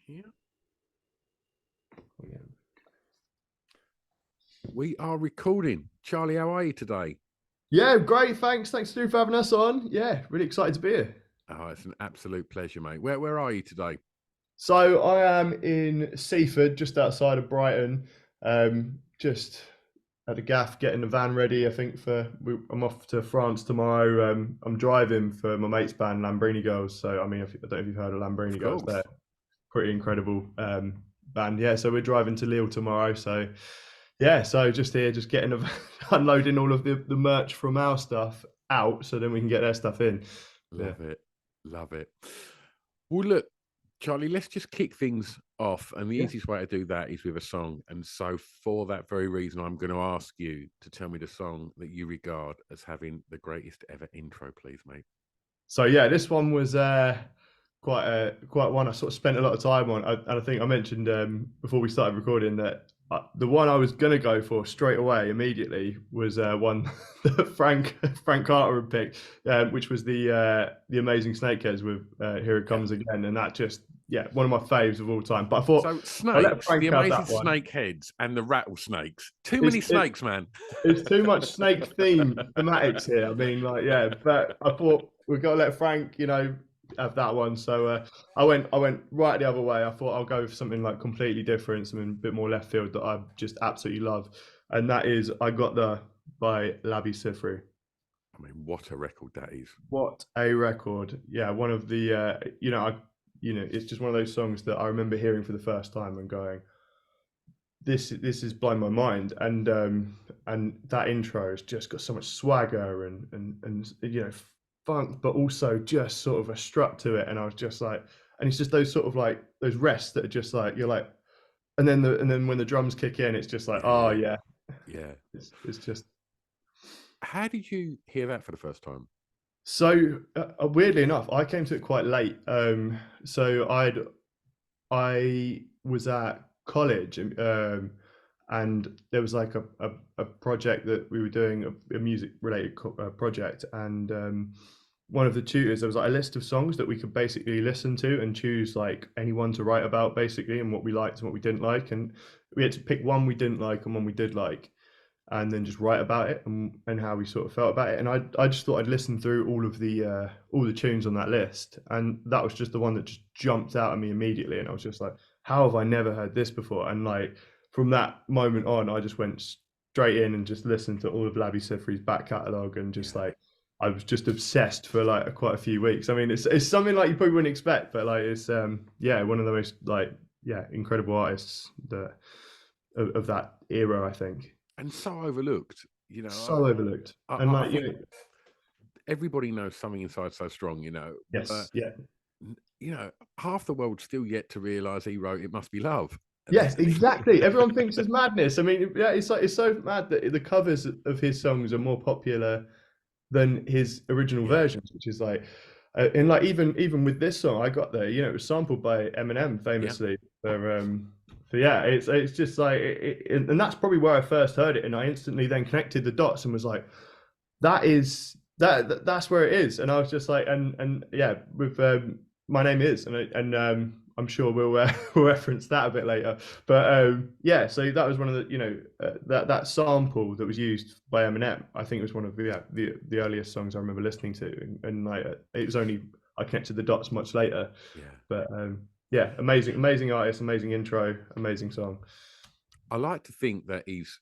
Yeah. We are recording. Charlie, how are you today? Yeah, great. Thanks Stu, for having us on. Yeah, really excited to be here. Oh, it's an absolute pleasure, mate. Where are you today? So I am in Seaford, just outside of Brighton. Just at the gaff, getting the van ready. I think I'm off to France tomorrow. I'm driving for my mate's band, Lambrini Girls. So I mean, I don't know if you've heard of Lambrini Of Girls. course. They're pretty incredible band. Yeah, so we're driving to Lille tomorrow. So yeah, so just here, just getting unloading all of the merch from our stuff out, so then we can get their stuff in. Yeah. Love it. Love it. Well, look, Charlie, let's just kick things off. And the Yeah. easiest way to do that is with a song. And so, for that very reason, I'm going to ask you to tell me the song that you regard as having the greatest ever intro, please, mate. So yeah, this one was quite one I sort of spent a lot of time on. And I think I mentioned before we started recording that the one I was gonna go for straight away immediately was one that Frank Carter had picked, which was the Amazing Snakeheads with Here It Comes Again, and that just one of my faves of all time. But I thought So, I'll let snakes, the Frank have amazing that one. snake heads and the rattlesnakes. Too many snakes, man. It's too much snake thematics here. I mean, like, yeah, but I thought we've got to let Frank, have that one. So I went right the other way. I thought I'll go for something like completely different, something a bit more left field that I just absolutely love, and that is I Got the by Labi Siffre. I mean, what a record that is. What a record! Yeah, one of the it's just one of those songs that I remember hearing for the first time and going, this is blowing my mind, and that intro has just got so much swagger and funk, but also just sort of a strut to it. And I was just like, and it's just those sort of like those rests that are just like you're like, and then when the drums kick in, it's just like, oh yeah, yeah. It's just. How did you hear that for the first time? So weirdly enough, I came to it quite late. So I was at college, and there was like a project that we were doing, a music related project, and one of the tutors, there was like a list of songs that we could basically listen to and choose like anyone to write about basically, and what we liked and what we didn't like, and we had to pick one we didn't like and one we did like, and then just write about it and how we sort of felt about it. And I just thought I'd listen through all the tunes on that list, and that was just the one that just jumped out at me immediately. And I was just like, how have I never heard this before? And like from that moment on, I just went straight in and just listened to all of Labi Siffre's back catalogue, and just like I was just obsessed for like quite a few weeks. I mean, it's something like you probably wouldn't expect, but like it's one of the most like incredible artists that of that era, I think. And so overlooked, So overlooked. And I like, think everybody knows Something Inside So Strong, yes, but yeah. Half the world still yet to realize he wrote It Must Be Love. Yes, exactly. Everyone thinks it's madness. I mean, yeah, it's like it's so mad that the covers of his songs are more popular than his original versions, which is like, and like even with this song, I Got There, it was sampled by Eminem famously for yeah, it's just like and that's probably where I first heard it, and I instantly then connected the dots and was like, that's where it is. And I was just like, and yeah, with My Name Is, and I'm sure we'll reference that a bit later. But yeah, so that was one of the that sample that was used by Eminem. I think it was one of the earliest songs I remember listening to, and like it was only I connected the dots much later. Yeah, but yeah, amazing artist, amazing intro, amazing song. I like to think that he's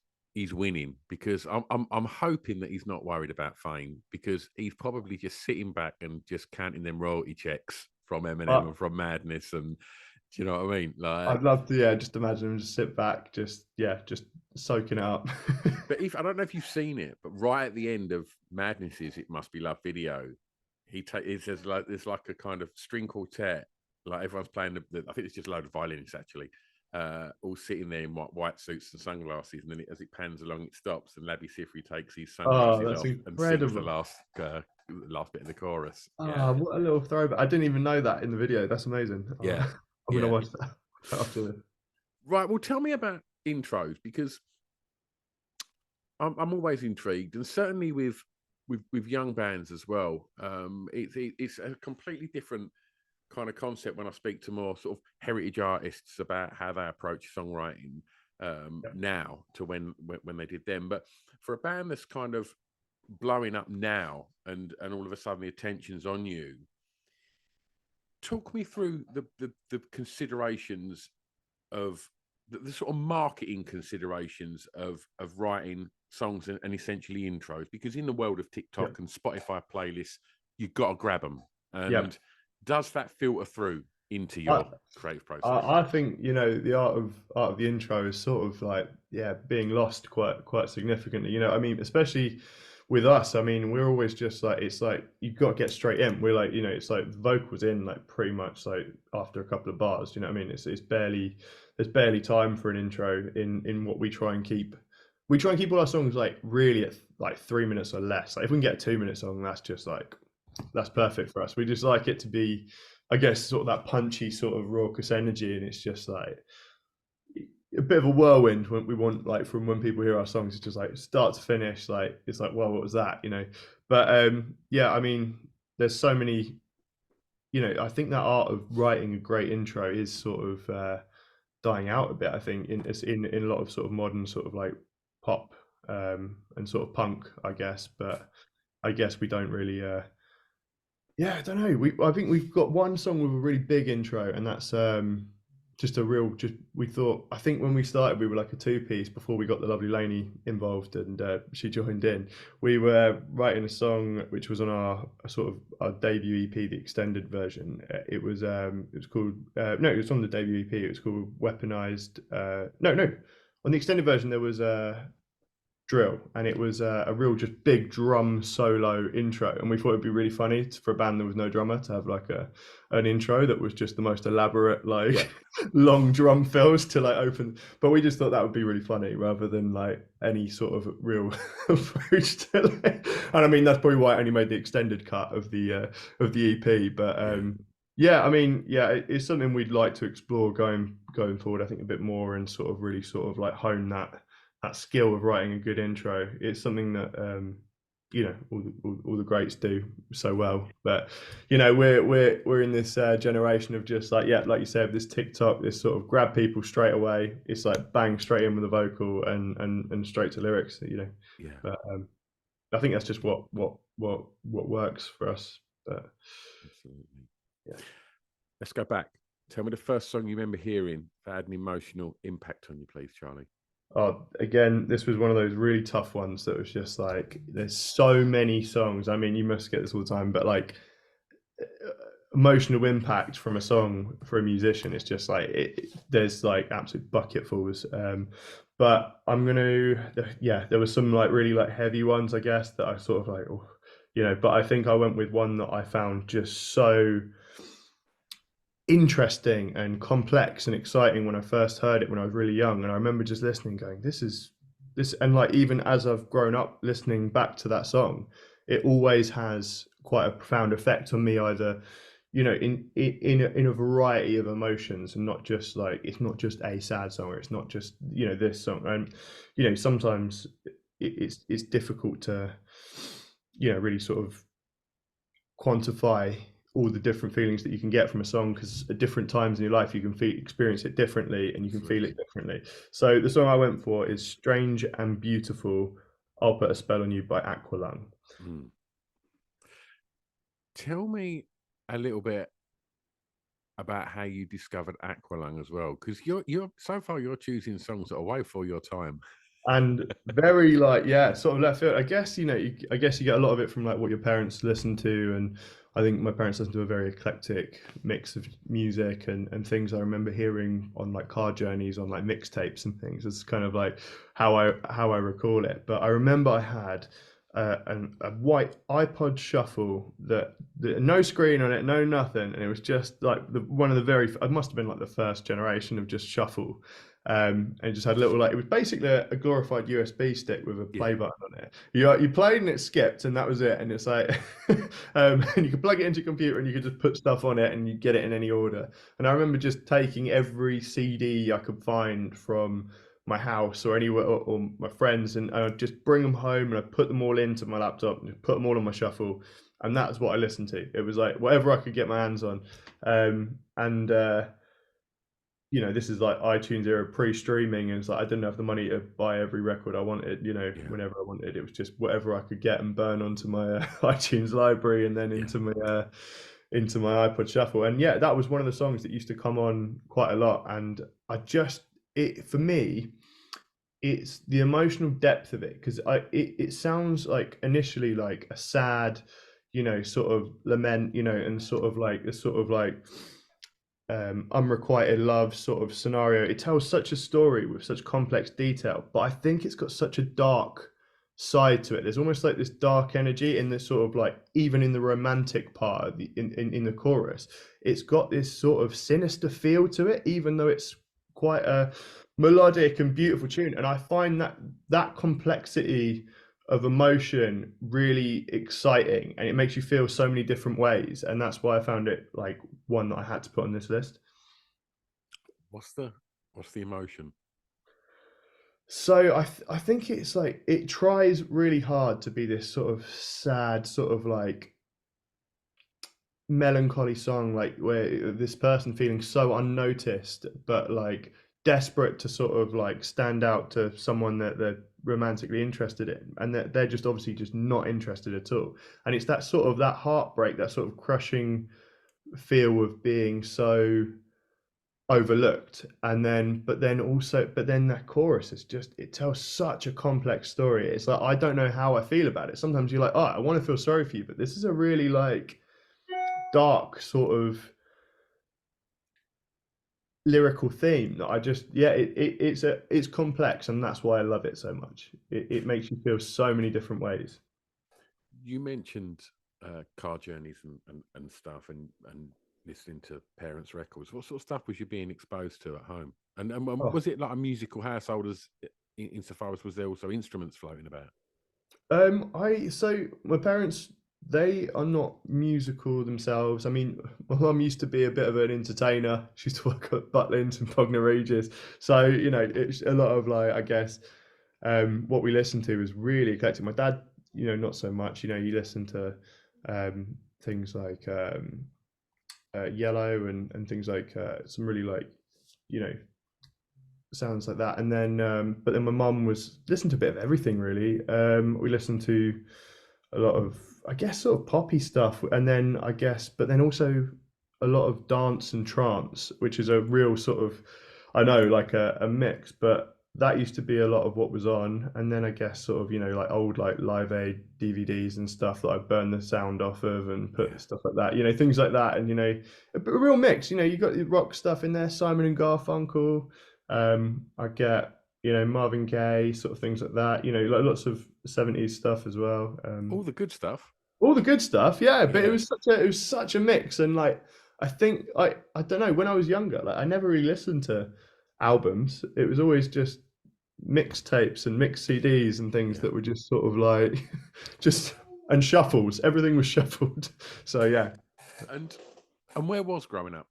winning, because I'm hoping that he's not worried about fame, because he's probably just sitting back and just counting them royalty checks from Eminem and from Madness, and do you know what I mean? Like, I'd love to, just imagine him just sit back, just soaking it up. But I don't know if you've seen it, but right at the end of Madness's It Must Be Love video, he says like there's like a kind of string quartet, like everyone's playing I think it's just a load of violinists actually, all sitting there in white suits and sunglasses, and then as it pans along, it stops, and Labi Siffre takes his sunglasses off and sings the last bit of the chorus. What a little throwback! I didn't even know that in the video. That's amazing. Yeah, I'm gonna watch that after this. Right. Well, tell me about intros, because I'm always intrigued, and certainly with young bands as well. It's a completely different kind of concept when I speak to more sort of heritage artists about how they approach songwriting now to when they did them. But for a band that's kind of blowing up now and all of a sudden the attention's on you, talk me through the considerations of the sort of marketing considerations of writing songs and essentially intros, because in the world of TikTok and Spotify playlists, you've got to grab them. And does that filter through into your creative process? I think, you know, the art of the intro is sort of like being lost quite significantly. You know, I mean, especially with us, I mean, we're always just like, it's like you've got to get straight in. We're like, you know, it's like vocals in like pretty much like after a couple of bars. You know what I mean? It's barely, there's barely time for an intro in what we try and keep. We try and keep all our songs like really at like 3 minutes or less. Like if we can get a 2 minute song, that's just like, that's perfect for us. We just like it to be, I guess, sort of that punchy sort of raucous energy, and it's just like a bit of a whirlwind when we want, like, from when people hear our songs, it's just like start to finish, like it's like, well, what was that, you know? But yeah, I mean, there's so many, you know, I think that art of writing a great intro is sort of dying out a bit, I think, in a lot of sort of modern sort of like pop and sort of punk, I guess. But I guess we don't really yeah, I don't know. I think we've got one song with a really big intro, and that's just a real. Just we thought. I think when we started, we were like a two-piece before we got the lovely Lainey involved, and she joined in. We were writing a song which was on our sort of our debut EP, the extended version. It was called no, it was on the debut EP. It was called Weaponized. No, on the extended version there was Drill, and it was a real just big drum solo intro, and we thought it'd be really funny for a band that was no drummer to have like an intro that was just the most elaborate like long drum fills to like open, but we just thought that would be really funny rather than like any sort of real approach to like, and I mean that's probably why I only made the extended cut of the EP. But yeah, I mean, yeah, it's something we'd like to explore going forward, I think, a bit more, and sort of really sort of like hone that skill of writing a good intro. It's something that you know, all the greats do so well. But you know, we're in this generation of just like, yeah, like you said, this TikTok, this sort of grab people straight away. It's like bang straight in with a vocal and straight to lyrics, you know. But I think that's just what works for us. But absolutely, let's go back. Tell me the first song you remember hearing that had an emotional impact on you, please, Charlie. Oh, again, this was one of those really tough ones that was just like, there's so many songs. I mean, you must get this all the time, but like emotional impact from a song for a musician, it's just like there's like absolute bucketfuls. But I'm gonna, there was some like really like heavy ones, I guess, that I sort of like, oh, you know. But I think I went with one that I found just so interesting and complex and exciting when I first heard it when I was really young. And I remember just listening going, this, and like even as I've grown up listening back to that song, it always has quite a profound effect on me, either, you know, in a variety of emotions, and not just like, it's not just a sad song, or it's not just, you know, this song. And you know, sometimes it's difficult to, you know, really sort of quantify all the different feelings that you can get from a song, because at different times in your life you can experience it differently, and you can feel it differently. So the song I went for is Strange and Beautiful, I'll Put a Spell on You by Aqualung. Tell me a little bit about how you discovered Aqualung as well, because you're so far you're choosing songs that are way for your time. And very like, yeah, sort of left field. I guess, you know, I guess you get a lot of it from like what your parents listen to, and I think my parents listen to a very eclectic mix of music and things I remember hearing on like car journeys on like mixtapes and things. It's kind of like how I recall it. But I remember I had a white iPod Shuffle that no screen on it, no nothing, and it was just like one of the very, it must have been like the first generation of just shuffle. And it just had a little, like, it was basically a glorified USB stick with a play button on it. You played and it skipped, and that was it. And it's like and you could plug it into your computer and you could just put stuff on it and you get it in any order. And I remember just taking every CD I could find from my house or anywhere, or my friends, and I'd just bring them home and I'd put them all into my laptop and put them all on my shuffle, and that's what I listened to. It was like whatever I could get my hands on, and this is like iTunes era pre-streaming, and it's like I didn't have the money to buy every record I wanted, Yeah. whenever I wanted. It was just whatever I could get and burn onto my iTunes library, and then into my iPod Shuffle. And yeah, that was one of the songs that used to come on quite a lot. And it for me, it's the emotional depth of it, because it sounds like initially like a sad, sort of lament, and sort of like a sort of like unrequited love sort of scenario. It tells such a story with such complex detail, but I think it's got such a dark side to it. There's almost like this dark energy in this sort of like, even in the romantic part of in the chorus, it's got this sort of sinister feel to it, even though it's quite a melodic and beautiful tune. And I find that complexity of emotion really exciting, and it makes you feel so many different ways, and that's why I found it like one that I had to put on this list. What's the emotion? So I think it's like it tries really hard to be this sort of sad, sort of like melancholy song, like where this person feeling so unnoticed, but like desperate to sort of like stand out to someone that they're romantically interested in, and they're just obviously just not interested at all. And it's that sort of that heartbreak, that sort of crushing feel of being so overlooked. And then but then that chorus is just, it tells such a complex story. It's like I don't know how I feel about it. Sometimes you're like, oh, I want to feel sorry for you, but this is a really like dark sort of lyrical theme that I just, yeah, it's complex, and that's why I love it so much. It makes you feel so many different ways. You mentioned car journeys and stuff, and listening to parents' records. What sort of stuff was you being exposed to at home? And Oh. was it like a musical household, as insofar as was there also instruments floating about? So my parents, they are not musical themselves. I mean, my mum used to be a bit of an entertainer. She used to work at Butlins and Bognor Regis. So, it's a lot of like, I guess, what we listened to was really eclectic. My dad, not so much. He listened to things like Yellow, and things like some really like, you know, sounds like that. And then, but then my mum was listening to a bit of everything really. We listened to a lot of, I guess, sort of poppy stuff, and then I guess, but then also a lot of dance and trance, which is a real sort of, I know, like a mix, but that used to be a lot of what was on. And then I guess sort of, like old like Live Aid DVDs and stuff that I burned the sound off of and put stuff like that, things like that. And a real mix. You got the rock stuff in there, Simon and Garfunkel. I get, Marvin Gaye, sort of things like that. Like lots of 70s stuff as well. All the good stuff. All the good stuff, yeah. But Yeah. it was such a mix, and like I think I don't know, when I was younger, like I never really listened to albums. It was always just mixtapes and mixed CDs and things Yeah. that were just sort of like just, and shuffles. Everything was shuffled. So yeah. And where was growing up?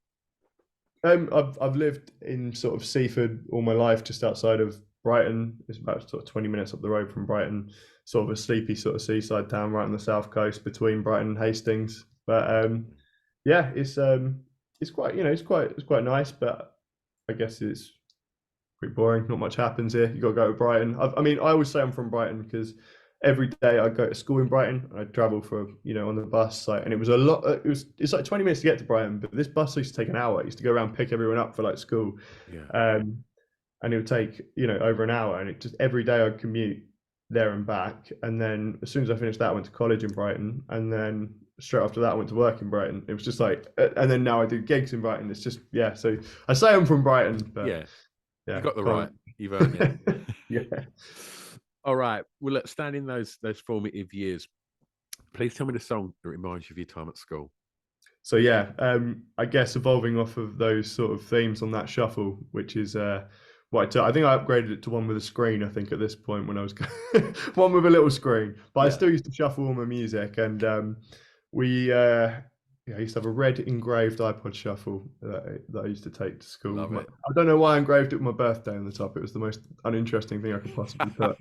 I've lived in sort of Seaford all my life, just outside of Brighton. It's about sort of 20 minutes up the road from Brighton. Sort of a sleepy sort of seaside town right on the south coast between Brighton and Hastings. But yeah, it's quite, it's quite nice, but I guess it's pretty boring. Not much happens here. You got to go to Brighton. I mean, I always say I'm from Brighton because every day I go to school in Brighton. I travel for, on the bus, like, and it was a lot. It's like 20 minutes to get to Brighton, but this bus used to take an hour. I used to go around, pick everyone up for like school, Yeah. and it would take, over an hour. And it just, every day I'd commute there and back. And then as soon as I finished that, I went to college in Brighton, and then straight after that I went to work in Brighton. It was just like, and then now I do gigs in Brighton. It's just, yeah. So I say I'm from Brighton, but Yeah. yeah, You got the can't. right. You've earned it. Yeah. All right. Well, look, standing those formative years, please tell me the song that reminds you of your time at school. So yeah, I guess evolving off of those sort of themes on that shuffle, which is what I took. I think I upgraded it to one with a screen. I think at this point when I was one with a little screen, but I still used to shuffle all my music, and we Yeah, I used to have a red engraved iPod Shuffle that I used to take to school. Love it. I don't know why I engraved it with my birthday on the top. It was the most uninteresting thing I could possibly put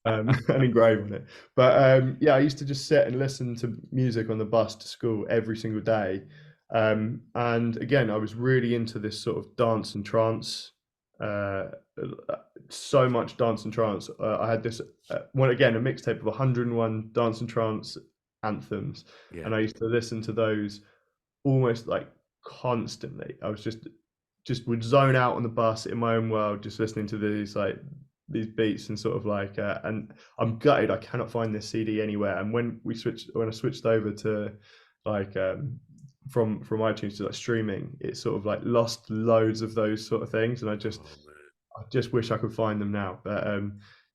an engrave on it. But yeah, I used to just sit and listen to music on the bus to school every single day. And again, I was really into this sort of dance and trance. Uh, so much dance and trance. I had this one again, a mixtape of 101 dance and trance anthems, Yeah. and I used to listen to those almost like constantly. I was just would zone out on the bus in my own world, just listening to these beats and sort of like and I'm gutted I cannot find this CD anywhere. And when I switched over to like from iTunes to like streaming, it sort of like lost loads of those sort of things, and Oh, man. I just wish I could find them now. But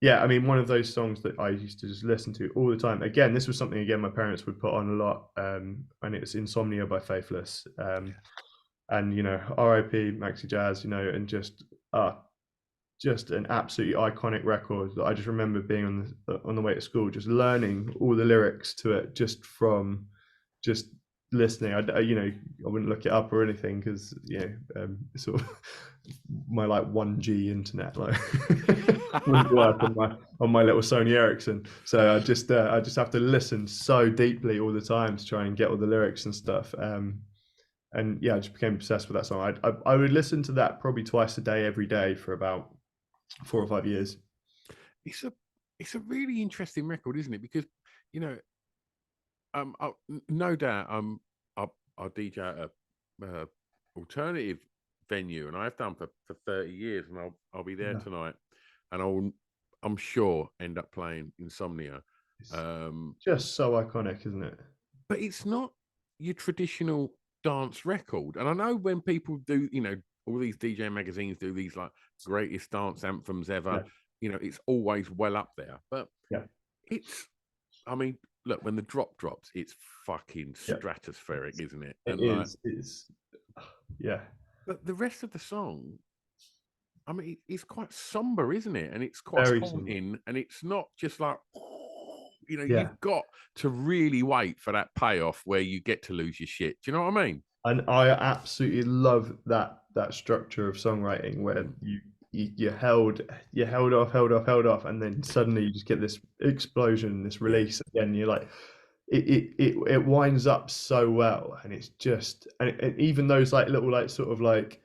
yeah, I mean, one of those songs that I used to just listen to all the time. Again, this was something again my parents would put on a lot, and it's "Insomnia" by Faithless. And you know, R.I.P. Maxi Jazz, you know, and just an absolutely iconic record that I just remember being on the way to school, just learning all the lyrics to it just from just listening. You know, I wouldn't look it up or anything because you know, sort of my like 1G internet like wouldn't work on my little Sony Ericsson. So I just have to listen so deeply all the time to try and get all the lyrics and stuff. And yeah, I just became obsessed with that song. I would listen to that probably twice a day, every day for about 4 or 5 years. It's a really interesting record, isn't it? Because you know, no doubt, I DJ at a alternative venue, and I've done for 30 years, and I'll be there Yeah. tonight, and I'm sure end up playing Insomnia. It's just so iconic, isn't it? But it's not your traditional dance record. And I know when people do, you know, all these DJ magazines do these like greatest dance anthems ever, Yeah. you know, it's always well up there. But Yeah. it's, I mean, look, when the drop drops, it's fucking Yeah. stratospheric, isn't it? It And is. It's yeah. but the rest of the song, I mean, it's quite somber, isn't it? And it's quite Very somber. haunting, and it's not just like, you know, Yeah. you've got to really wait for that payoff where you get to lose your shit. Do you know what I mean? And I absolutely love that structure of songwriting where you held off, and then suddenly you just get this explosion, this release again. You're like, it winds up so well, and it's just and even those like little like sort of like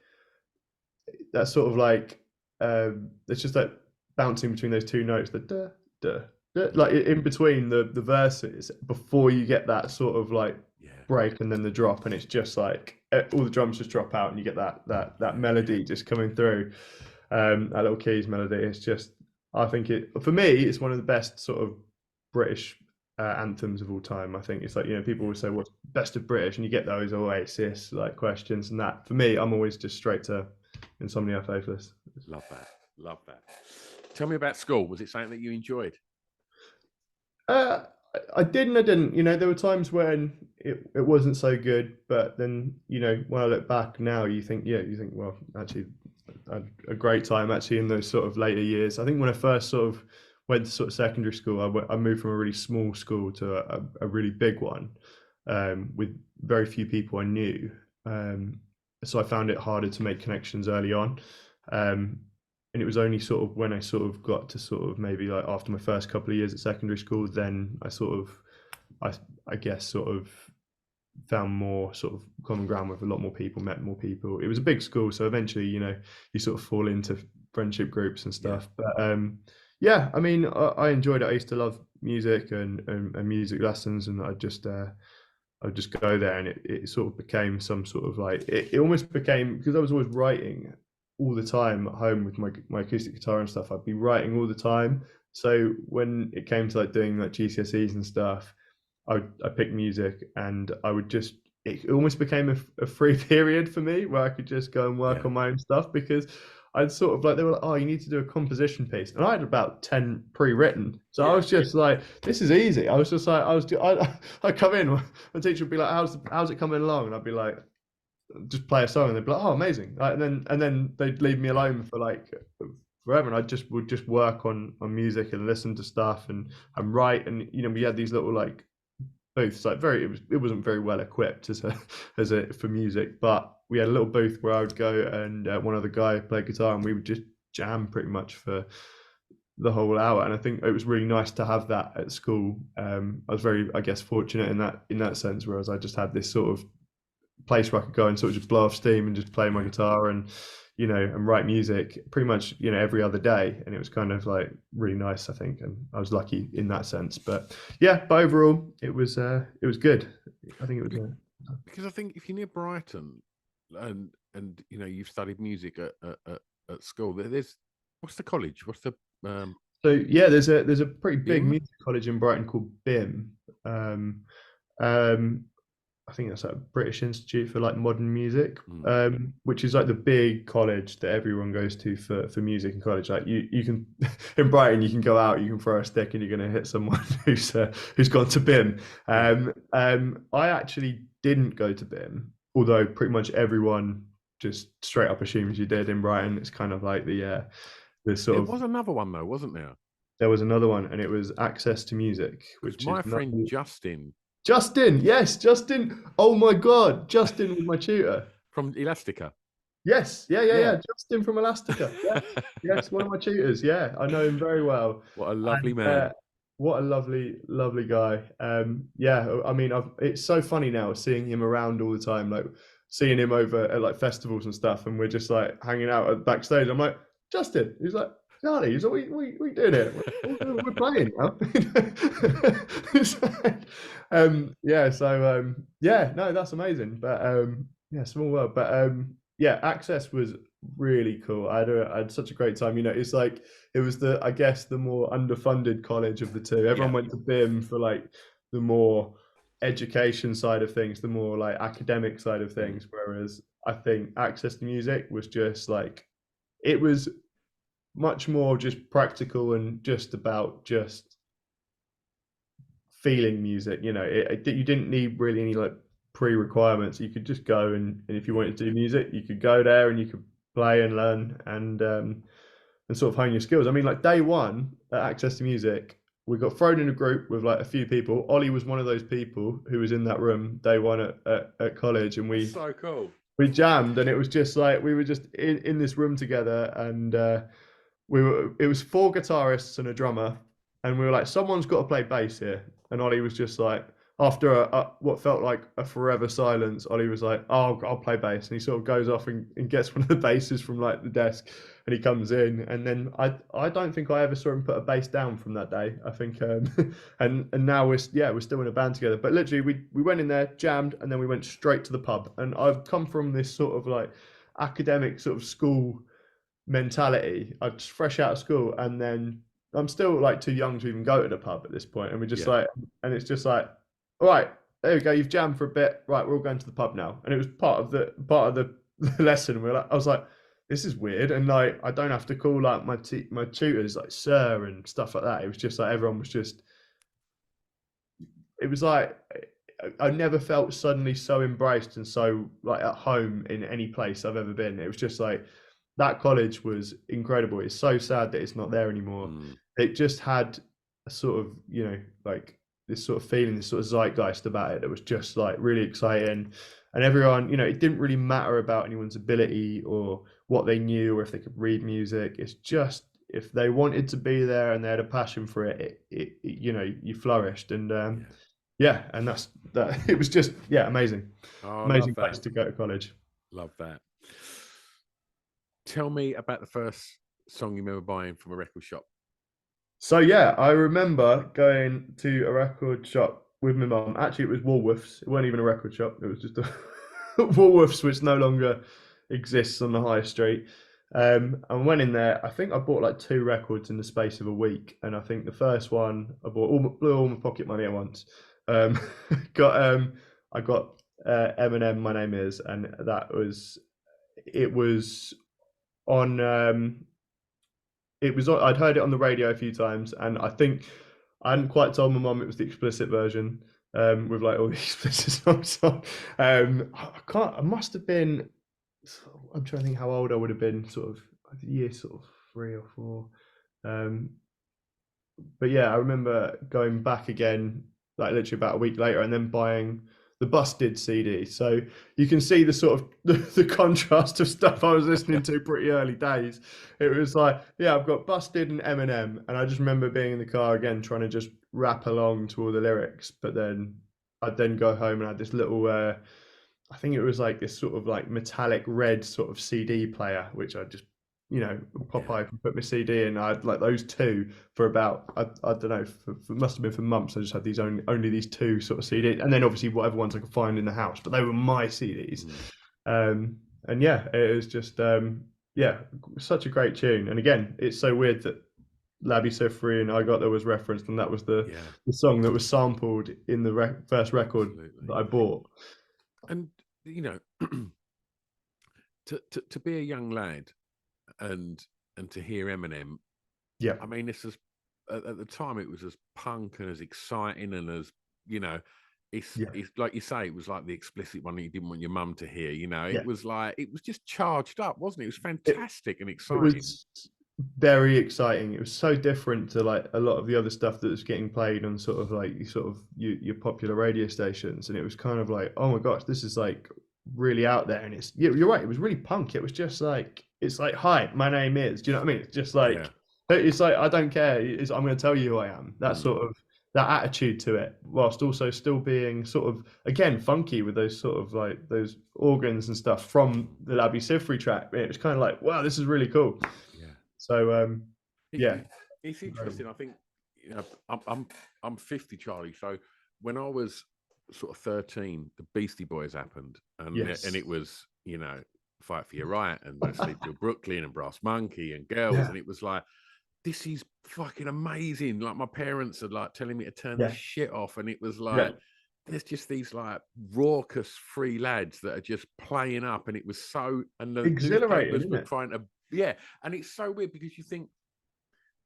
that sort of like it's just like bouncing between those two notes, the duh, duh, duh, like in between the verses before you get that sort of like break and then the drop, and it's just like all the drums just drop out and you get that melody just coming through, that little keys melody. It's just, I think for me it's one of the best sort of British anthems of all time. I think it's like, you know, people always say what's best of British, and you get those Oasis like questions, and that for me, I'm always just straight to Insomnia, Faithless. Love that. Tell me about school. Was it something that you enjoyed? I did and I didn't. You know, there were times when it wasn't so good, but then, you know, when I look back now, you think, well, actually, I had a great time actually in those sort of later years. I think when I first sort of went to sort of secondary school, I moved from a really small school to a really big one, with very few people I knew. So I found it harder to make connections early on. And it was only sort of when I sort of got to sort of maybe like after my first couple of years at secondary school, then I sort of, I guess sort of found more sort of common ground with a lot more people, met more people. It was a big school, so eventually, you know, you sort of fall into friendship groups and stuff. But yeah, I mean, I enjoyed it. I used to love music and music lessons, and I'd just go there, and it sort of became some sort of like, it almost became, because I was always writing all the time at home with my acoustic guitar and stuff. I'd be writing all the time. So when it came to like doing like GCSEs and stuff, I picked music, and I would just, it almost became a free period for me where I could just go and work on my own stuff, because I'd sort of like, they were like, oh, you need to do a composition piece, and I had about 10 pre-written. So I was just like, this is easy. I was just like, I'd come in, my teacher would be like, how's it coming along? And I'd be like, just play a song, and they'd be like, oh, amazing. And then they'd leave me alone for like forever, and I would just work on music and listen to stuff and write. And, you know, we had these little like booths, like it wasn't very well equipped as a for music, but we had a little booth where I would go and one other guy played guitar, and we would just jam pretty much for the whole hour. And I think it was really nice to have that at school. I was very, I guess, fortunate in that sense, whereas I just had this sort of place where I could go and sort of just blow off steam and just play my guitar and and write music pretty much every other day. And it was kind of like really nice, I think, and I was lucky in that sense. But yeah, but overall it was good. I think it was because I think if you're near Brighton and you've studied music at school, there's what's the college? What's the so yeah, there's a pretty big BIM? music college in Brighton called BIM. Um, I think that's like British Institute for like Modern Music, which is like the big college that everyone goes to for music in college. Like you can in Brighton, you can go out, you can throw a stick, and you're going to hit someone who's gone to BIM. I actually didn't go to BIM, although pretty much everyone just straight up assumes you did in Brighton. It's kind of like the sort There of. was another one though, wasn't there? There was another one, and it was Access to Music, which My is friend Justin Yes, Justin. Oh my God, Justin was my tutor. from Elastica. Yes, yeah. Yeah. Justin from Elastica. Yeah, yes, one of my tutors. Yeah, I know him very well. What a lovely And, man. what a lovely guy. Yeah, I mean, it's so funny now seeing him around all the time, like seeing him over at like festivals and stuff, and we're just like hanging out at backstage. I'm like, Justin. He's like, Charlie. He's like, we doing it. We're playing now. It's like, yeah. So yeah, no, that's amazing. But yeah, small world. But yeah, Access was really cool. I had such a great time. It's like it was I guess the more underfunded college of the two. Everyone went to BIM for like the more education side of things, the more like academic side of things, whereas I think Access to Music was just like it was much more just practical and just about just feeling music. You didn't need really any like pre-requirements. You could just go and if you wanted to do music, you could go there and you could play and learn and sort of hone your skills. I mean, like day one at Access to Music, we got thrown in a group with like a few people. Ollie was one of those people who was in that room day one at college, and That's so cool. We jammed, and it was just like we were just in this room together, and it was 4 guitarists and a drummer, and we were like, someone's got to play bass here. And Ollie was just like, after what felt like a forever silence, Ollie was like, oh, I'll play bass. And he sort of goes off and gets one of the basses from like the desk, and he comes in. And then I don't think I ever saw him put a bass down from that day. I think and now we're still in a band together. But literally we went in there, jammed, and then we went straight to the pub. And I've come from this sort of like academic sort of school mentality. I'm just fresh out of school, and then I'm still like too young to even go to the pub at this point. And we're just like, and it's just like, all right, there we go. You've jammed for a bit, right? We're all going to the pub now. And it was part of the lesson. I was like, this is weird, and like I don't have to call like my tutors like sir and stuff like that. It was just like everyone was just. It was like I never felt suddenly so embraced and so like at home in any place I've ever been. It was just like that college was incredible. It's so sad that it's not there anymore. It just had a sort of, like this sort of feeling, this sort of zeitgeist about it that was just like really exciting. And everyone, it didn't really matter about anyone's ability or what they knew or if they could read music. It's just if they wanted to be there and they had a passion for it, you flourished. And yeah, and that's that. It was just amazing, amazing place to go to college. Love that. Tell me about the first song you remember buying from a record shop. So yeah, I remember going to a record shop with my mum. Actually, it was Woolworths. It wasn't even a record shop. It was just a Woolworths, which no longer exists on the high street. And went in there. I think I bought like 2 records in the space of a week. And I think the first one I bought blew all my pocket money at once. I got Eminem, My Name Is, and it was on I'd heard it on the radio a few times, and I think I hadn't quite told my mum it was the explicit version, with like all the explicit songs on. I must have been, I'm trying to think how old I would have been, sort of year sort of 3 or 4. But yeah, I remember going back again like literally about a week later, and then buying the Busted CD. So you can see the sort of the contrast of stuff I was listening to pretty early days. It was like, yeah, I've got Busted and Eminem, and I just remember being in the car again trying to just rap along to all the lyrics. But then I'd then go home and I had this little, I think it was like this sort of like metallic red sort of CD player, which I just, pop open, put my CD in. I had like those two for about, I don't know, must have been for months. I just had these only these two sort of CDs, and then obviously whatever ones I could find in the house, but they were my CDs. And yeah, it was just, yeah, such a great tune. And again, it's so weird that Labby So Free and I Got There was referenced, and that was the song that was sampled in the first record that I bought. And to be a young lad and to hear Eminem, yeah, I mean, this is at the time it was as punk and as exciting and as it's like you say, it was like the explicit one that you didn't want your mum to hear. It was like it was just charged up, wasn't it? It was fantastic and exciting. It was very exciting. It was so different to like a lot of the other stuff that was getting played on sort of like your popular radio stations, and it was kind of like, oh my gosh, this is like really out there. And it's you're right, it was really punk. It was just like, it's like, hi, my name is, do you know what I mean? It's just like it's like, I don't care, I'm going to tell you who I am. That sort of that attitude to it, whilst also still being sort of again funky with those sort of like those organs and stuff from the Labby Sifri track. It was kind of like, wow, this is really cool. So it's interesting. I think I'm 50, Charlie. So when I was sort of 13, the Beastie Boys happened, and it was Fight for Your Right and No Sleep Till Brooklyn and Brass Monkey and Girls, and it was like, this is fucking amazing. Like my parents are like telling me to turn this shit off, and it was like there's just these like raucous free lads that are just playing up, and it was so, and the newspapers were trying to. Yeah, and it's so weird because you think,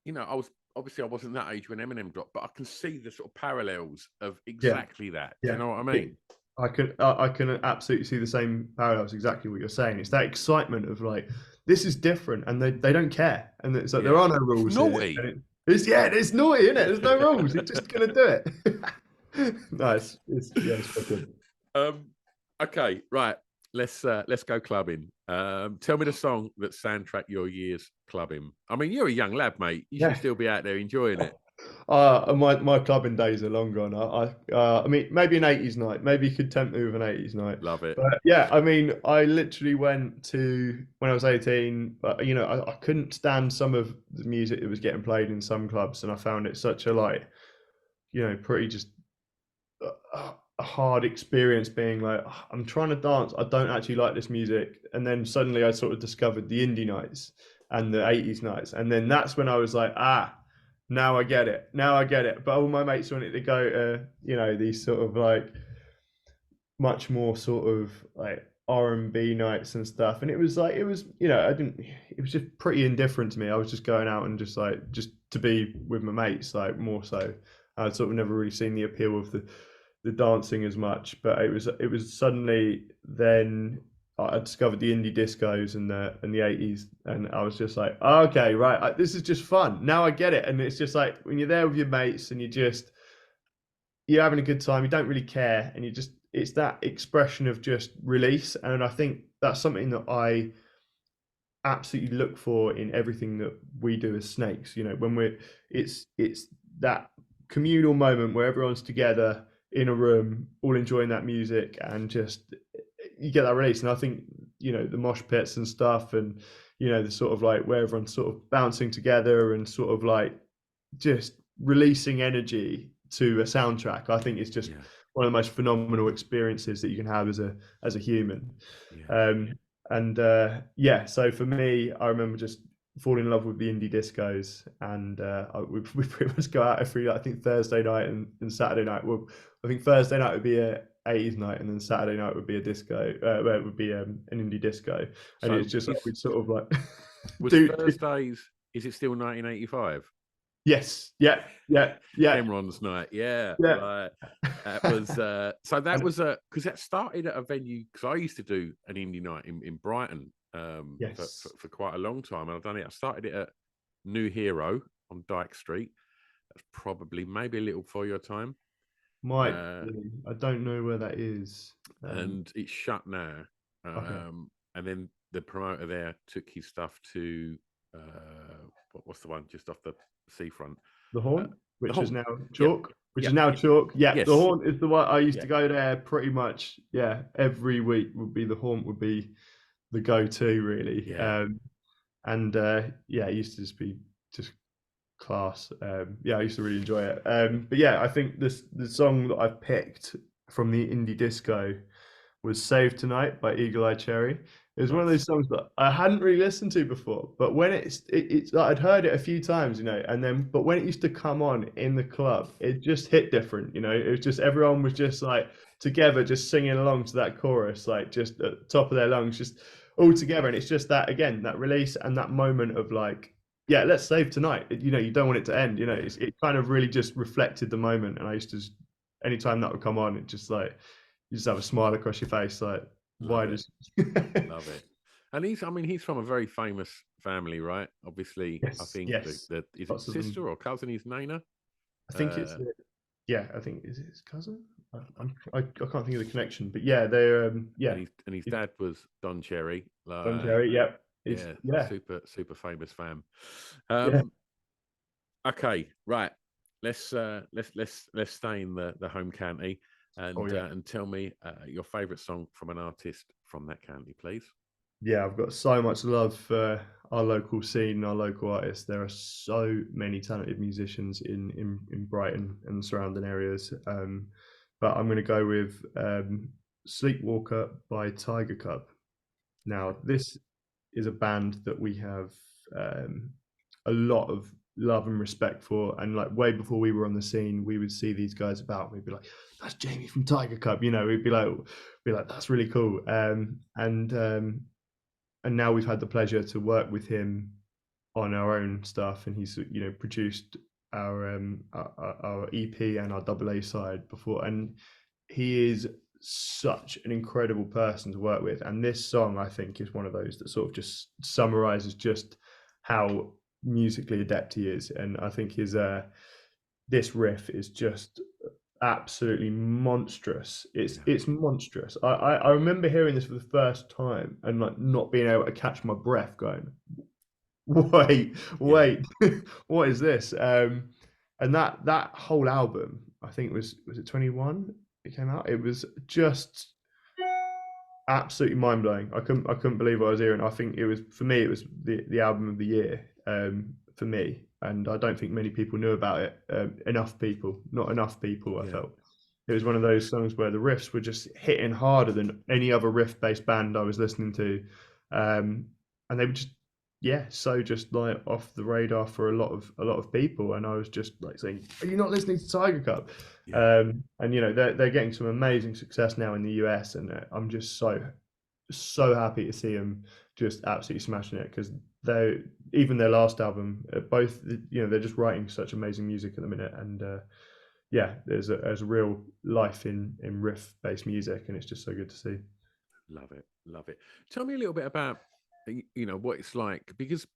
I wasn't that age when Eminem dropped, but I can see the sort of parallels of exactly that. Do you know what I mean? I can absolutely see the same parallels. Exactly what you're saying. It's that excitement of like, this is different, and they don't care, and it's like there are no rules. It's naughty. It's naughty, isn't it? There's no rules. You're just gonna do it. Nice. It's good. Okay, right. Let's go clubbing. Tell me the song that soundtracked your year's clubbing. I mean, you're a young lad, mate. You should still be out there enjoying it. My clubbing days are long gone. I mean, maybe an 80s night. Maybe you could tempt me with an 80s night. Love it. But yeah, I mean, I literally went to when I was 18. But I couldn't stand some of the music that was getting played in some clubs, and I found it such a like, pretty just a hard experience being like, I'm trying to dance, I don't actually like this music. And then suddenly I sort of discovered the indie nights and the 80s nights, and then that's when I was like, now I get it, but all my mates wanted to go to these sort of like much more sort of like R&B nights and stuff, and it was I didn't, it was just pretty indifferent to me. I was just going out and just to be with my mates, like more so. I'd sort of never really seen the appeal of the dancing as much, but it was suddenly then I discovered the indie discos and the 80s, and I was just like, oh, okay, right, this is just fun. Now I get it. And it's just like when you're there with your mates and you're having a good time, you don't really care, and it's that expression of just release. And I think that's something that I absolutely look for in everything that we do as SNAYX. When it's that communal moment where everyone's together in a room, all enjoying that music, and just you get that release. And I think the mosh pits and stuff, and the sort of like where everyone's sort of bouncing together and sort of like just releasing energy to a soundtrack, I think it's just one of the most phenomenal experiences that you can have as a human. So for me, I remember just falling in love with the indie discos, and we pretty much go out every, I think, Thursday night and Saturday night. Well, I think Thursday night would be a 80s night, and then Saturday night would be a disco, where it would be an indie disco. And so it's just like we'd sort of like Thursdays, is it still 1985? Yes. Yeah. Emron's night. Yeah. That was so that was because that started at a venue, because I used to do an indie night in Brighton for quite a long time, and I've done it. I started it at New Hero on Dyke Street. That's probably maybe a little before your time. Might uh, be. I don't know where that is. and it's shut now. Okay. And then the promoter there took his stuff to what's the one just off the seafront? The Uh, Haunt, the which is Haunt. now Yep, Chalk, which is yep, now Chalk. Yeah, the yes, Haunt is the one I used yeah, to go there pretty much. Yeah, every week would be the Haunt would be the go-to really. yeah. And yeah, it used to just be just class. Yeah, I used to really enjoy it. But yeah, I think the song that I've picked from the indie disco was "Save Tonight" by Eagle Eye Cherry. It was one of Nice. those songs that I hadn't really listened to before, but when it's like I'd heard it a few times, and then but when it used to come on in the club, it just hit different. It was just everyone was just like together, just singing along to that chorus, like just at the top of their lungs, just all together, and it's just that again, that release and that moment of like, yeah, let's save tonight. You don't want it to end. Yeah, It kind of really just reflected the moment, and I used to anytime that would come on, it just like you just have a smile across your face, like love why it, does love it. And I mean, he's from a very famous family, right? Obviously, I yes, think yes, that is it lots of them. sister or cousin is Nana? I think it's Uh, yeah, I think is it his cousin? I can't think of the connection, but yeah, they're yeah, and his it's dad was Don Cherry. Don Cherry. Yeah, it's Yeah, yeah, super famous fam. yeah. Um, okay, right. Let's stay in the home county Oh yeah, and tell me your favourite song from an artist from that county, please. yeah. I've got so much love for our local scene, our local artists. There are so many talented musicians in Brighton and surrounding areas. But I'm going to go with Sleepwalker by Tiger Cub. Now, this is a band that we have um, a lot of love and respect for. And like way before we were on the scene, we would see these guys about. And we'd be like, "That's Jamie from Tiger Cub." We'd be like, "That's really cool." And now we've had the pleasure to work with him on our own stuff, and he's produced our EP and our double A side before, and he is such an incredible person to work with. And this song, I think, is one of those that sort of just summarizes just how musically adept he is. And I think his this riff is just absolutely monstrous. It's Yeah, it's monstrous. I remember hearing this for the first time and like not being able to catch my breath, going, "Wait, yeah, wait, what is this?" And that whole album, I think was it 21? It came out. It was just absolutely mind blowing. I couldn't believe what I was hearing. I think it was for me. It was the album of the year for me, and I don't think many people knew about it. Enough people, not enough people. I yeah. felt it was one of those songs where the riffs were just hitting harder than any other riff based band I was listening to, and they were just yeah, so just like off the radar for a lot of people. And I was just like saying, "Are you not listening to Tiger Cub?" Yeah, And they're getting some amazing success now in the US, and I'm just so happy to see them just absolutely smashing it because they even their last album, both they're just writing such amazing music at the minute, and yeah, there's a real life in riff based music, and it's just so good to see. love it, love it. Tell me a little bit about what it's like because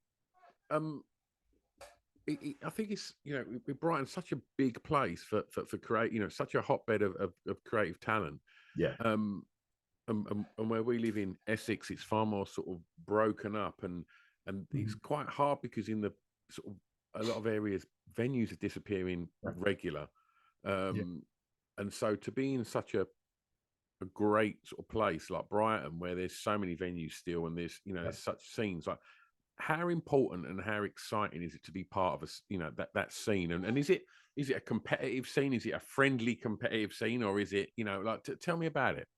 um I think it's Brighton's such a big place for create such a hotbed of creative talent. Yeah. Um, and where we live in Essex, it's far more sort of broken up, and it's Mhm. quite hard because in the sort of a lot of areas, venues are disappearing Yeah. regular, Yeah. um, and so to be in such a great sort of place like Brighton, where there's so many venues still, and Yeah. there's such scenes like how important and how exciting is it to be part of that scene, and is it a competitive scene, is it a friendly competitive scene, or is it like tell me about it.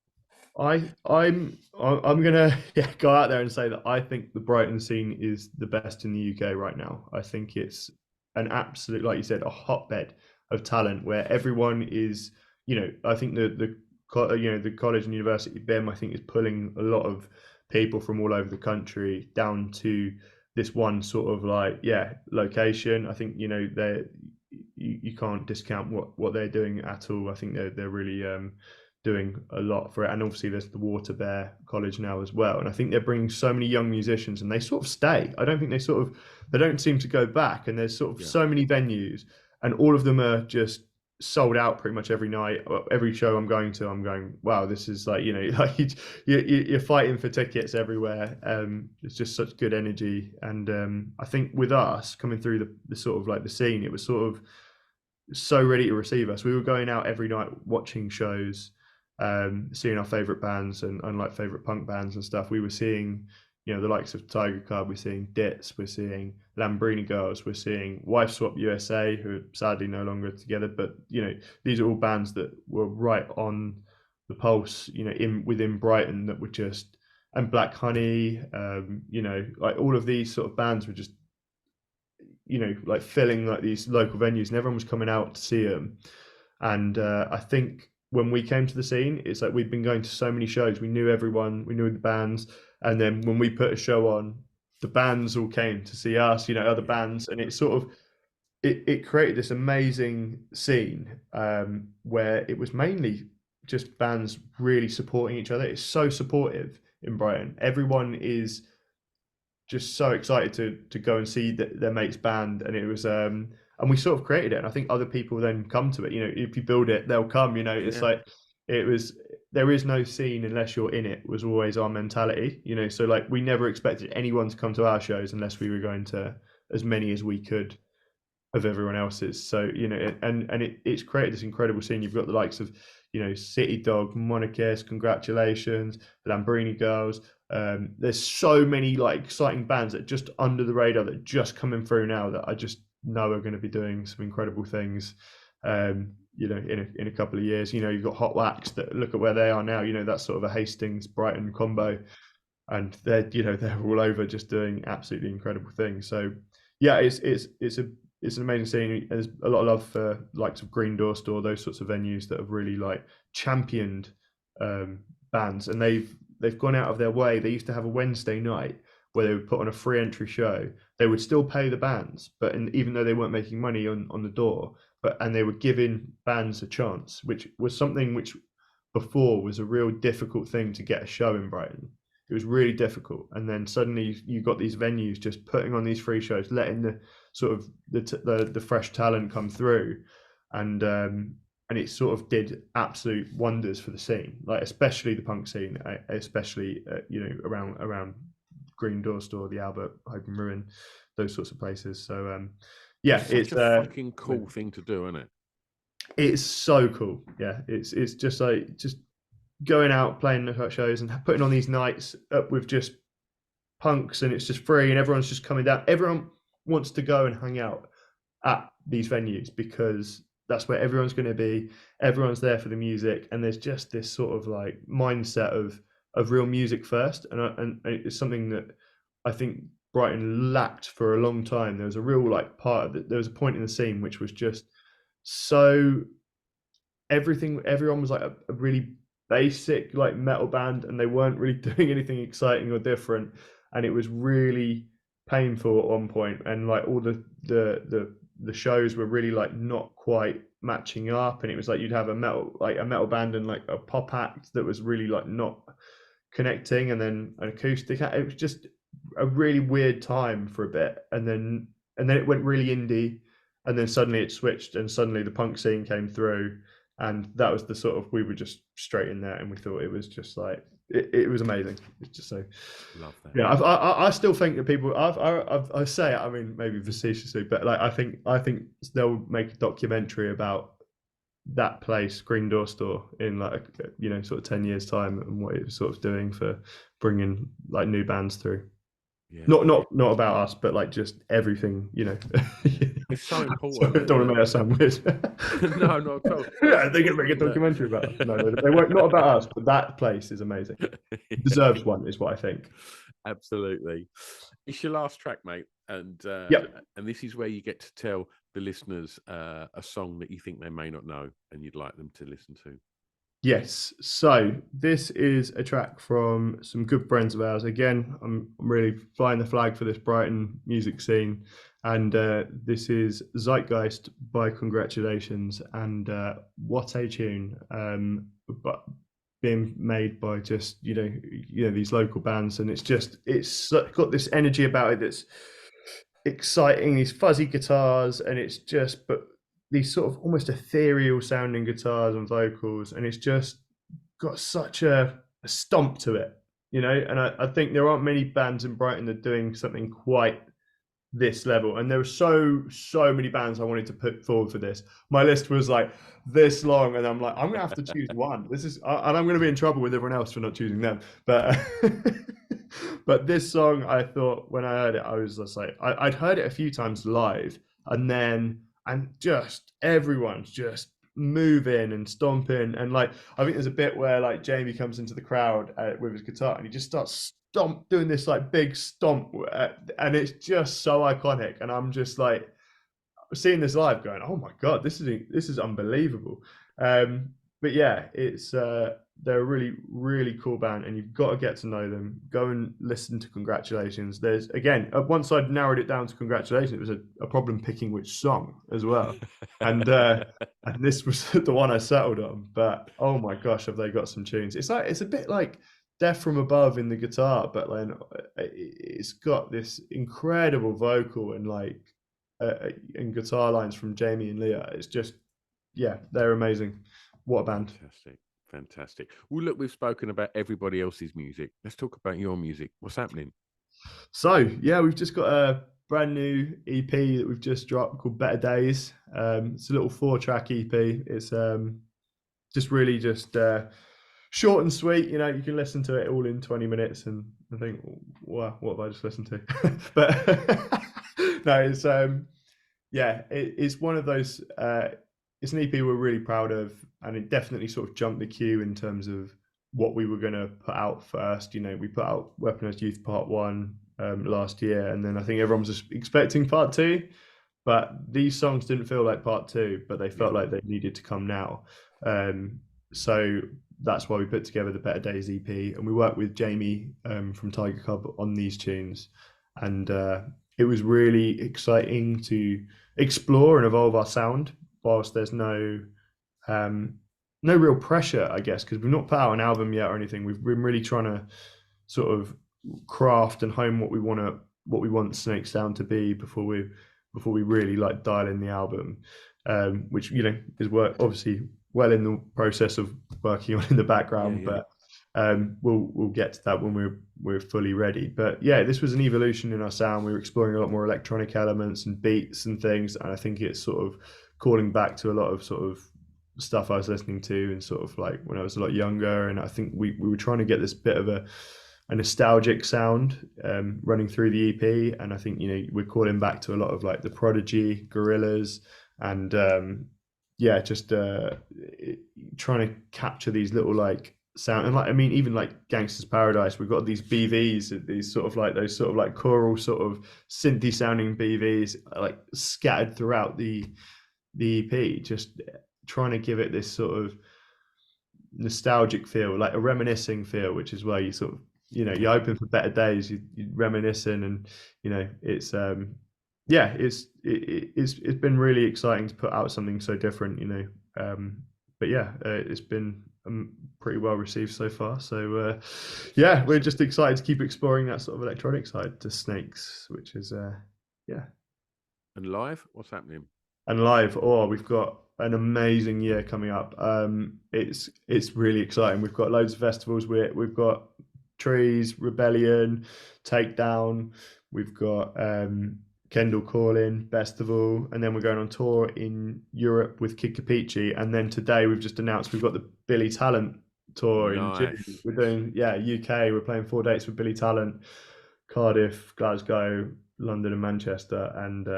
I'm gonna yeah, go out there and say that I think the Brighton scene is the best in the UK right now. I think it's an absolute, like you said, a hotbed of talent where everyone is, I think the college and university BIM I think is pulling a lot of people from all over the country down to this one sort of like yeah location. I think they you can't discount what they're doing at all. I think they're really doing a lot for it. And obviously, there's the Water Bear College now as well. And I think they're bringing so many young musicians, and they sort of stay. I don't think they don't seem to go back. And there's sort of Yeah, so many venues, and all of them are just sold out pretty much every night. Every show I'm going to, I'm going, wow, this is like, you know, like you're fighting for tickets everywhere. It's just such good energy. And I think with us coming through the sort of like the scene, it was sort of so ready to receive us. We were going out every night watching shows, seeing our favorite bands and like favorite punk bands and stuff. We were seeing, you know, the likes of Tiger Cub, we're seeing Dits, we're seeing Lambrini Girls, we're seeing Wife Swap USA, who are sadly no longer together. But you know, these are all bands that were right on the pulse, you know, in within Brighton, that were just, and Black Honey, you know, like all of these sort of bands were just, you know, like filling like these local venues, and everyone was coming out to see them. And I think when we came to the scene, it's like we'd been going to so many shows, we knew everyone, we knew the bands, and then when we put a show on, the bands all came to see us, you know, other bands, and it sort of it created this amazing scene, where it was mainly just bands really supporting each other. It's so supportive in Brighton. Everyone is just so excited to go and see their mate's band, and it was and we sort of created it, and I think other people then come to it. You know, if you build it, they'll come. You know, it's like it was. There is no scene unless you're in it, was always our mentality. You know, so like we never expected anyone to come to our shows unless we were going to as many as we could of everyone else's. So you know, it's created this incredible scene. You've got the likes of, you know, City Dog, Monarchist, Congratulations, Lambrini Girls. There's so many like exciting bands that are just under the radar that are just coming through now that I just know are going to be doing some incredible things. You know, in a couple of years, you know, you've got Hot Wax, that look at where they are now. You know, that's sort of a Hastings Brighton combo, and they're, you know, they're all over just doing absolutely incredible things. So yeah, it's an amazing scene. There's a lot of love for likes of Green Door Store, those sorts of venues that have really like championed bands, and they've gone out of their way. They used to have a Wednesday night where they would put on a free entry show. They would still pay the bands, but even though they weren't making money on the door, and they were giving bands a chance, which was something which before was a real difficult thing to get a show in Brighton. It was really difficult, and then suddenly you got these venues just putting on these free shows, letting the sort of the fresh talent come through, and it sort of did absolute wonders for the scene, like especially the punk scene, especially you know, around Green Door Store, the Albert, Hope and Ruin, those sorts of places. So yeah, it's a fucking cool thing to do, isn't it? It's so cool. Yeah, it's just like just going out playing the shows and putting on these nights up with just punks, and it's just free, and everyone's just coming down. Everyone wants to go and hang out at these venues because that's where everyone's going to be. Everyone's there for the music, and there's just this sort of like mindset of real music first, and it's something that I think Brighton lacked for a long time. There was a real like there was a point in the scene which was just so everyone was like a really basic like metal band, and they weren't really doing anything exciting or different, and it was really painful at one point, and like all the shows were really like not quite matching up, and it was like you'd have a metal band and like a pop act that was really like not connecting, and then an acoustic. It was just a really weird time for a bit, and then it went really indie, and then suddenly it switched, and suddenly the punk scene came through, and that was the sort of, we were just straight in there, and we thought it was just like it was amazing. It's just so love that. Yeah, I still think that people, I say it, I mean maybe facetiously, but like I think they'll make a documentary about that place, Green Door Store, in like, you know, sort of 10 years time, and what it was sort of doing for bringing like new bands through. Yeah. Not about us, but like just everything, you know. It's so important. So, don't want to make that sound weird. No, not at all. Yeah, they're going to make a documentary about us. No, they won't. Not about us, but that place is amazing. It deserves one, is what I think. Absolutely. It's your last track, mate, and and this is where you get to tell the listeners a song that you think they may not know and you'd like them to listen to. Yes, so this is a track from some good friends of ours. Again, I'm really flying the flag for this Brighton music scene, and this is Zeitgeist by Congratulations, and what a tune! But being made by just you know these local bands, and it's got this energy about it that's exciting. These fuzzy guitars, and it's just these sort of almost ethereal sounding guitars and vocals, and it's just got such a stomp to it, you know. And I think there aren't many bands in Brighton that are doing something quite this level. And there were so many bands I wanted to put forward for this. My list was like this long, and I'm like, I'm gonna have to choose one. This is, and I'm gonna be in trouble with everyone else for not choosing them. But but this song, I thought when I heard it, I was just like, I'd heard it a few times live, and just everyone's just moving and stomping, and like I think there's a bit where like Jamie comes into the crowd with his guitar, and he just starts doing this like big stomp, and it's just so iconic. And I'm just like seeing this live, going, "Oh my god, this is unbelievable." But yeah, it's they're a really cool band, and you've got to get to know them. Go and listen to Congratulations. There's again, once I'd narrowed it down to Congratulations, it was a problem picking which song as well, and this was the one I settled on. But oh my gosh, have they got some tunes? It's a bit like Death from Above in the guitar, but then it's got this incredible vocal and like and guitar lines from Jamie and Leah. It's just, yeah, they're amazing. What a band. Fantastic. Well, look, we've spoken about everybody else's music. Let's talk about your music. What's happening? So yeah, we've just got a brand new EP that we've just dropped called Better Days. It's a little 4-track EP. It's just really just short and sweet. You know, you can listen to it all in 20 minutes and I think, wow, what have I just listened to? But no, it's yeah, it's one of those. It's an EP we're really proud of, and it definitely sort of jumped the queue in terms of what we were going to put out first. You know, we put out Weaponized Youth Part 1 last year, and then I think everyone was just expecting Part 2, but these songs didn't feel like Part 2, but they felt like they needed to come now. So that's why we put together the Better Days EP, and we worked with Jamie from Tiger Cub on these tunes, and it was really exciting to explore and evolve our sound whilst there's no real pressure, I guess, because we've not put out an album yet or anything. We've been really trying to sort of craft and hone what we want SNAYX sound to be before we really like dial in the album, which, you know, is obviously well in the process of working on in the background. But we'll get to that when we're fully ready. But yeah, this was an evolution in our sound. We were exploring a lot more electronic elements and beats and things, and I think it's sort of calling back to a lot of sort of stuff I was listening to and sort of like when I was a lot younger. And I think we were trying to get this bit of a nostalgic sound running through the EP, and I think, you know, we're calling back to a lot of like the Prodigy, Gorillaz, and yeah, just trying to capture these little like sound. And like, I mean, even like Gangsta's Paradise, we've got these BVs, these sort of like those sort of like choral sort of synthy sounding BVs like scattered throughout the EP, just trying to give it this sort of nostalgic feel, like a reminiscing feel, which is where you sort of, you know, you're hoping for better days, you're reminiscing, and you know, it's yeah, it's been really exciting to put out something so different, you know. But yeah, it's been pretty well received so far. So yeah, we're just excited to keep exploring that sort of electronic side to SNAYX, which is yeah. And live, what's happening? And live, oh, we've got an amazing year coming up. It's really exciting. We've got loads of festivals. We've got Trees, Rebellion, Takedown. We've got Kendall Calling, Festival, and then we're going on tour in Europe with Kid Capici. And then today we've just announced we've got the Billy Talent tour in June. We're doing UK. We're playing 4 dates with Billy Talent, Cardiff, Glasgow, London, and Manchester. And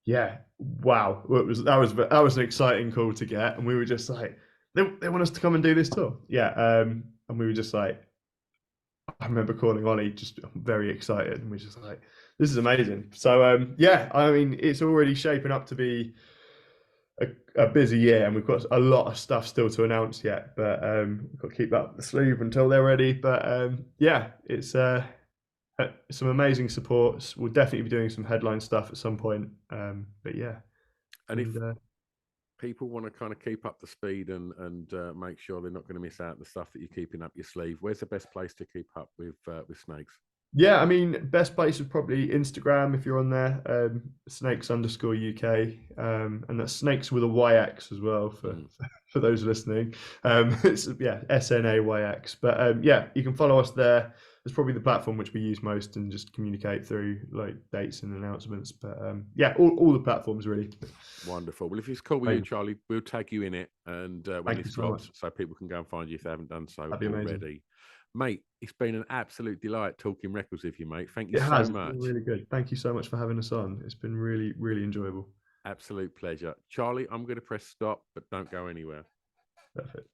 yeah, wow, that was an exciting call to get, and we were just like, they want us to come and do this tour, and we were just like, I remember calling Ollie, just very excited, and we're just like, this is amazing. So yeah, I mean, it's already shaping up to be a busy year, and we've got a lot of stuff still to announce yet, but we've got to keep up the sleeve until they're ready. But yeah, it's some amazing supports. We'll definitely be doing some headline stuff at some point. But yeah. And if people want to kind of keep up the speed and make sure they're not going to miss out the stuff that you're keeping up your sleeve, where's the best place to keep up with SNAYX? Yeah, I mean, best place is probably Instagram if you're on there, snakes_UK, and that's snakes with a YX as well for those listening. It's yeah, SNAYX. But yeah, you can follow us there. It's probably the platform which we use most and just communicate through like dates and announcements. But yeah, all the platforms really. Wonderful. Well, if it's cool with you, Thank, Charlie, we'll tag you in it, and when thank this you so much. drops, so people can go and find you if they haven't done so That'd be amazing. already. Mate, it's been an absolute delight talking records with you, mate. Thank you It so has. It's been much. really good. Thank you so much for having us on. It's been really, really enjoyable. Absolute pleasure. Charlie, I'm going to press stop, but don't go anywhere. Perfect.